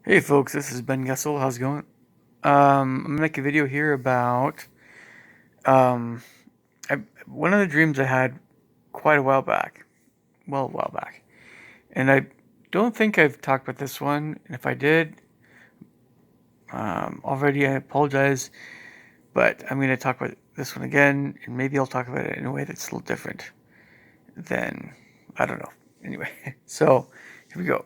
Hey folks, this is Ben Gessel. How's it going? I'm gonna make a video here about um, one of the dreams I had quite a while back. Well, a while back, and I don't think I've talked about this one. And if I did, already, I apologize. But I'm gonna talk about this one again, and maybe I'll talk about it in a way that's a little different than I don't know. Anyway, so here we go.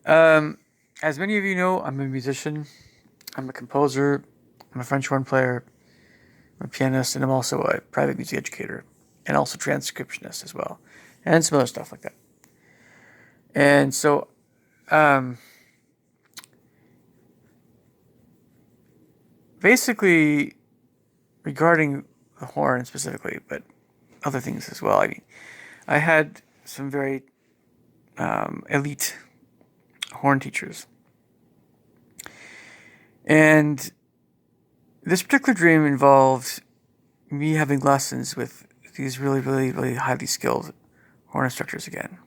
Um, as many of you know, I'm a musician. I'm a composer. I'm a French horn player. I'm a pianist, and I'm also a private music educator, and also transcriptionist as well, and some other stuff like that. And so, um, basically, regarding the horn specifically, but other things as well. I mean, I had some very elite horn teachers, and this particular dream involved me having lessons with these really, really, really highly skilled horn instructors again.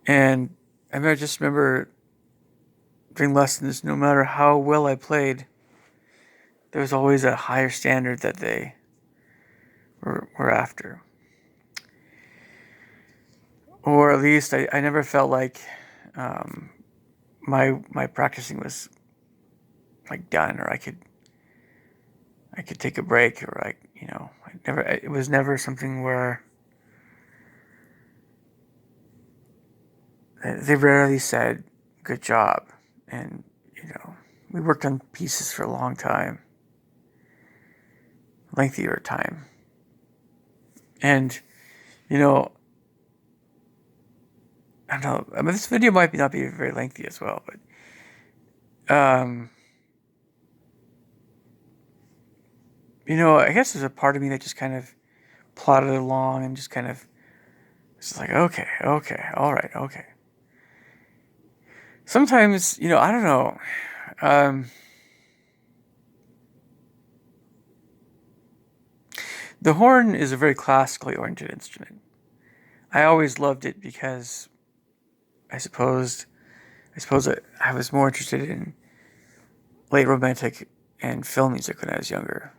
And I just remember during lessons, no matter how well I played, there was always a higher standard that they were after. Or at least I never felt like um, my practicing was like done, or I could take a break, or it was never something where they rarely said good job, and we worked on pieces for a long time, lengthier time, and you know I don't know. I mean, this video might not be very lengthy as well, but I guess there's a part of me that just kind of plodded along and just kind of it's like, okay, okay, all right, okay. Sometimes, I don't know. Um, the horn is a very classically oriented instrument. I always loved it because I suppose I was more interested in late romantic and film music when I was younger.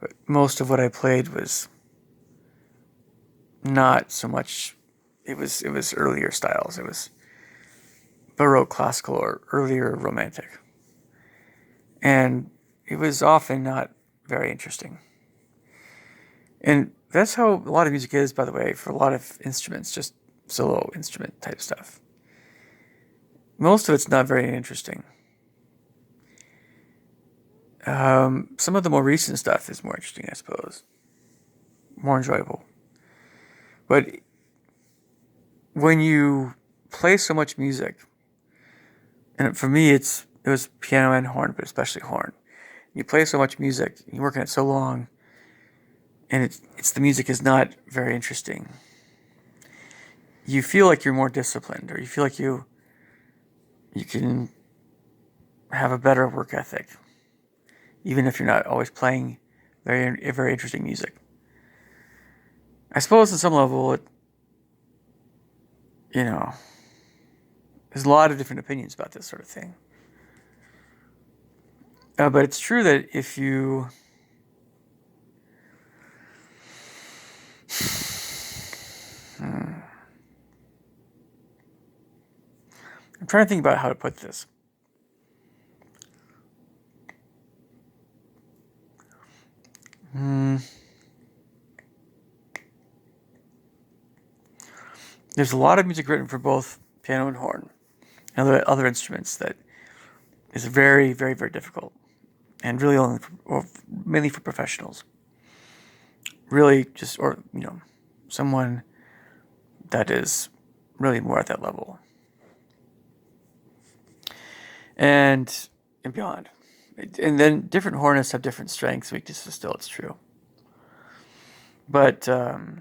But most of what I played was not so much. It was earlier styles. It was Baroque classical or earlier romantic, and it was often not very interesting. And that's how a lot of music is, by the way, for a lot of instruments, just solo instrument type stuff. Most of it's not very interesting. Some of the more recent stuff is more interesting, I suppose, more enjoyable. But when you play so much music, and for me, it was piano and horn, but especially horn. You play so much music, you work on it so long, and it's the music is not very interesting. You feel like you're more disciplined, or you feel like you can have a better work ethic, even if you're not always playing very interesting music. I suppose at some level, you know, there's a lot of different opinions about this sort of thing. But it's true that if you I'm trying to think about how to put this. There's a lot of music written for both piano and horn and other instruments that is very, very, very difficult, and really mainly for professionals. Really, just someone that is really more at that level and beyond. And then different hornists have different strengths, weaknesses. Still, it's true. But I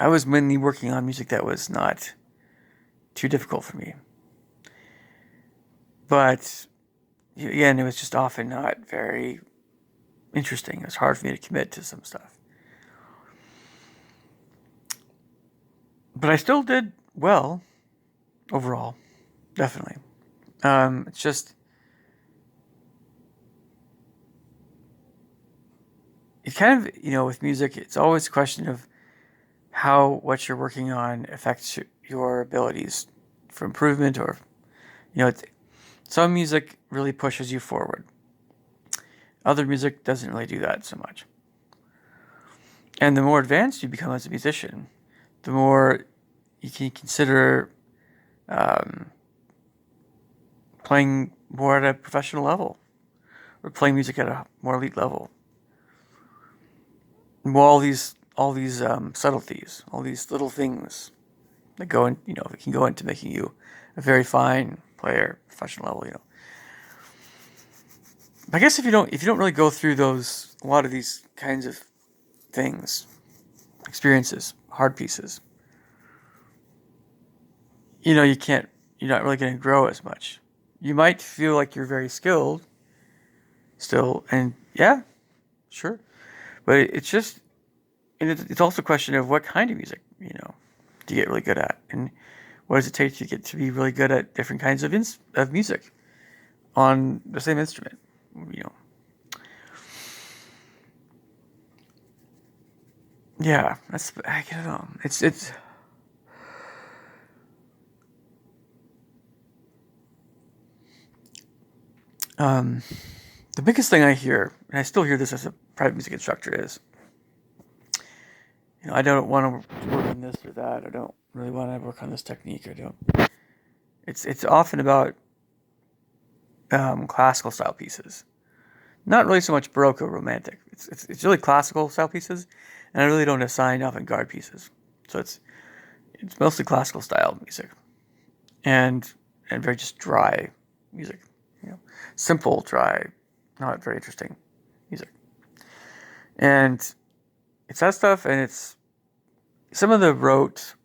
was mainly working on music that was not too difficult for me. But again, it was just often not very interesting. It was hard for me to commit to some stuff. But I still did well overall, definitely. It's just it kind of with music, it's always a question of how what you're working on affects your abilities for improvement, or it's, some music really pushes you forward. Other music doesn't really do that so much. And the more advanced you become as a musician, the more you can consider um, playing more at a professional level, or playing music at a more elite level. And all these subtleties, all these little things that go in, it can go into making you a very fine player, professional level. I guess if you don't really go through a lot of these kinds of things, experiences, hard pieces, you can't, you're not really going to grow as much. You might feel like you're very skilled still, and yeah, sure, but it's just, and it's also a question of what kind of music, do you get really good at, and what does it take to get to be really good at different kinds of music on the same instrument, you know. Yeah, I don't know. It's um the biggest thing I hear, and I still hear this as a private music instructor, is I don't want to work on this or that. I don't really want to work on this technique. I don't. It's often about classical style pieces, not really so much Baroque or Romantic. It's really classical style pieces, and I really don't assign avant-garde pieces. So it's mostly classical style music, and very just dry music, simple, dry, not very interesting music. And it's that stuff, and it's some of the rote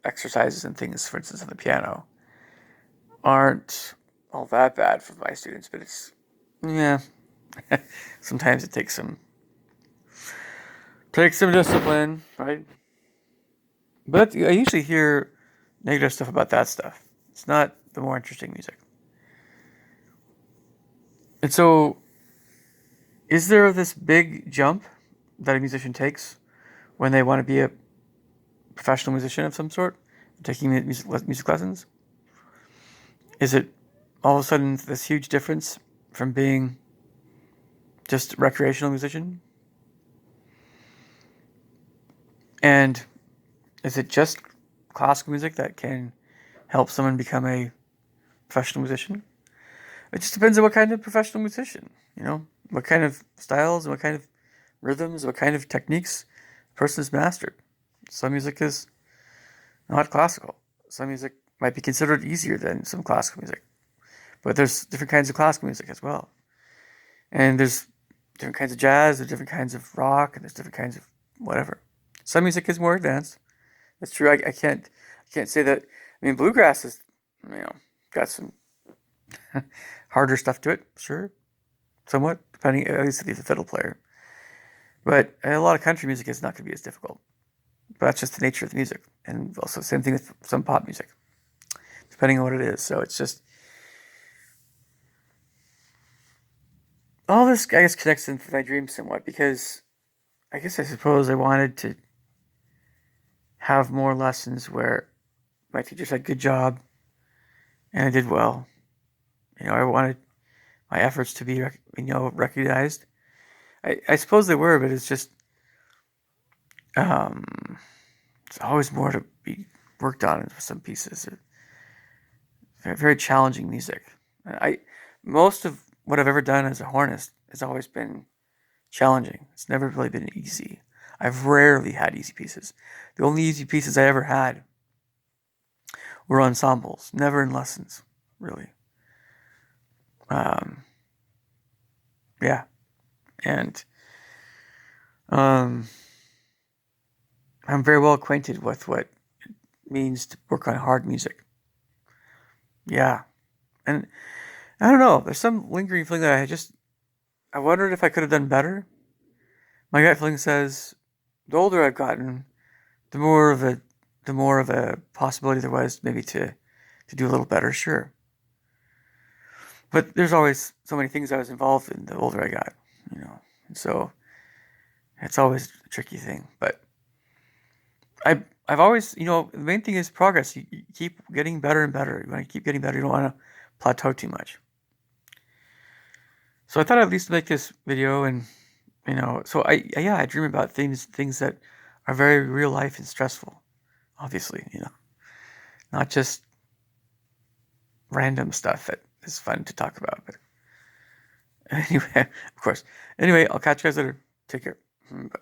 exercises and things, for instance, on the piano, aren't all that bad for my students, but it's, yeah, sometimes it takes some discipline, right? But I usually hear negative stuff about that stuff. It's not the more interesting music. And so, is there this big jump that a musician takes when they want to be a professional musician of some sort, taking music lessons? Is it all of a sudden this huge difference from being just a recreational musician? And is it just classical music that can help someone become a professional musician? It just depends on what kind of professional musician, what kind of styles and what kind of rhythms, what kind of techniques a person has mastered. Some music is not classical. Some music might be considered easier than some classical music. But there's different kinds of classical music as well. And there's different kinds of jazz, there's different kinds of rock, and there's different kinds of whatever. Some music is more advanced. That's true. I can't say that. I mean, bluegrass is, got some harder stuff to it, sure, somewhat, depending, at least if he's a fiddle player. But a lot of country music is not going to be as difficult. But that's just the nature of the music. And also, same thing with some pop music, depending on what it is. So it's just, all this, I guess, connects into my dream somewhat, because I suppose I wanted to have more lessons where my teachers had a good job and I did well. I wanted my efforts to be, recognized. I suppose they were, but it's just, um, it's always more to be worked on for some pieces. Very, very challenging music. Most of what I've ever done as a hornist has always been challenging. It's never really been easy. I've rarely had easy pieces. The only easy pieces I ever had were ensembles, never in lessons, really. Um, yeah, and um, I'm very well acquainted with what it means to work on hard music. Yeah, and I don't know. There's some lingering feeling that I wondered if I could have done better. My gut feeling says the older I've gotten, the more of a the more of a possibility there was maybe to do a little better, sure. But there's always so many things I was involved in the older I got, you know. And so it's always a tricky thing. But I've always, the main thing is progress. You keep getting better and better. You want to keep getting better. You don't want to plateau too much. So I thought I'd at least make this video, and so I dream about things that are very real life and stressful. Obviously, not just random stuff that is fun to talk about. But anyway, of course. Anyway, I'll catch you guys later. Take care. Bye.